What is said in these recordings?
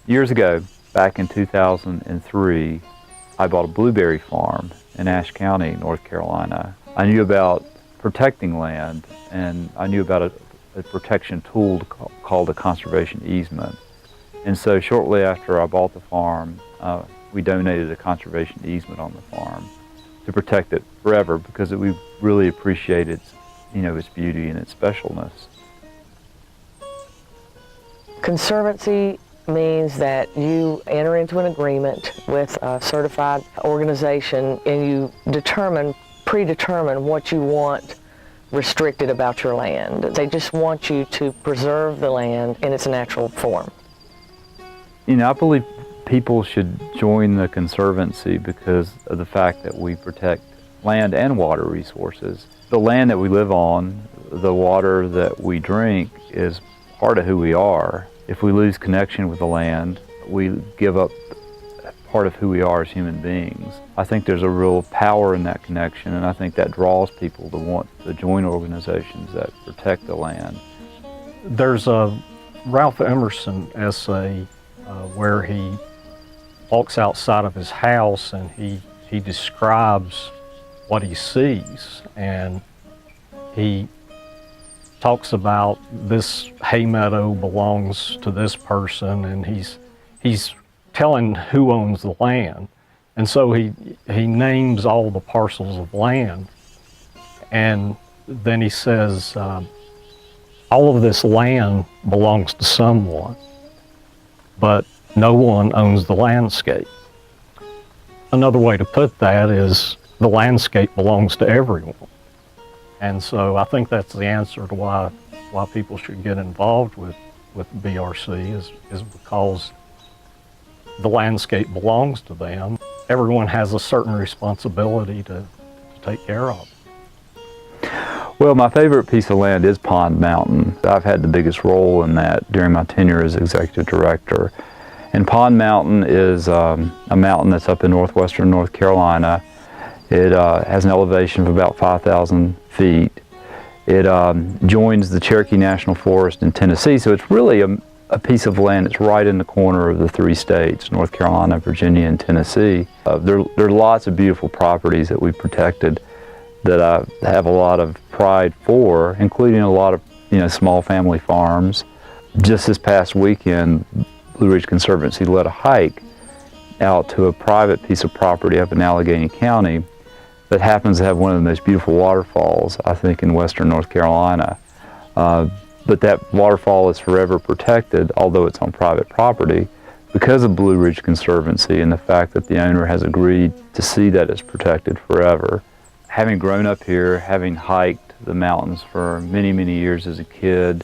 Years ago, back in 2003, I bought a blueberry farm in Ashe County, North Carolina. I knew about protecting land, and I knew about a protection tool called a conservation easement. And so shortly after I bought the farm, we donated a conservation easement on the farm to protect it forever because we really appreciate its beauty and its specialness. Conservancy means that you enter into an agreement with a certified organization and you predetermine what you want restricted about your land. They just want you to preserve the land in its natural form. I believe people should join the Conservancy because of the fact that we protect land and water resources. The land that we live on, the water that we drink is part of who we are. If we lose connection with the land, we give up part of who we are as human beings. I think there's a real power in that connection, and I think that draws people to want to join organizations that protect the land. There's a Ralph Emerson essay where he walks outside of his house and he describes what he sees, and he talks about this hay meadow belongs to this person, and he's telling who owns the land. And so he names all the parcels of land, and then he says all of this land belongs to someone, but no one owns the landscape. Another way to put that is the landscape belongs to everyone. And so I think that's the answer to why people should get involved with BRC is because the landscape belongs to them. Everyone has a certain responsibility to take care of. Well, my favorite piece of land is Pond Mountain. I've had the biggest role in that during my tenure as executive director. And Pond Mountain is a mountain that's up in northwestern North Carolina. It has an elevation of about 5,000 feet. It joins the Cherokee National Forest in Tennessee, so it's really a piece of land that's right in the corner of the three states, North Carolina, Virginia, and Tennessee. There are lots of beautiful properties that we've protected that I have a lot of pride for, including a lot of small family farms. Just this past weekend, Blue Ridge Conservancy led a hike out to a private piece of property up in Allegheny County that happens to have one of the most beautiful waterfalls, I think, in western North Carolina. But that waterfall is forever protected, although it's on private property, because of Blue Ridge Conservancy and the fact that the owner has agreed to see that it's protected forever. Having grown up here, having hiked the mountains for many, many years as a kid,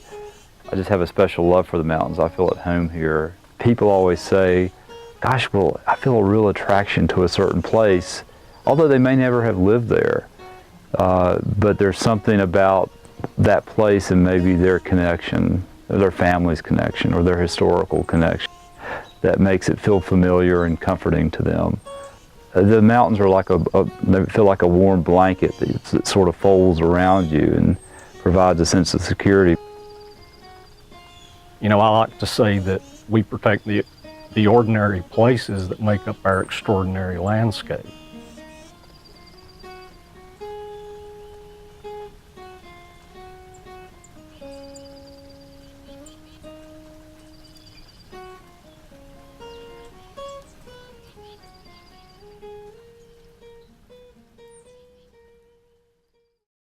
I just have a special love for the mountains. I feel at home here. People always say, gosh, well, I feel a real attraction to a certain place, although they may never have lived there. But there's something about that place and maybe their connection, or their family's connection, or their historical connection that makes it feel familiar and comforting to them. The mountains are like they feel like a warm blanket that sort of folds around you and provides a sense of security. I like to say that we protect the ordinary places that make up our extraordinary landscape.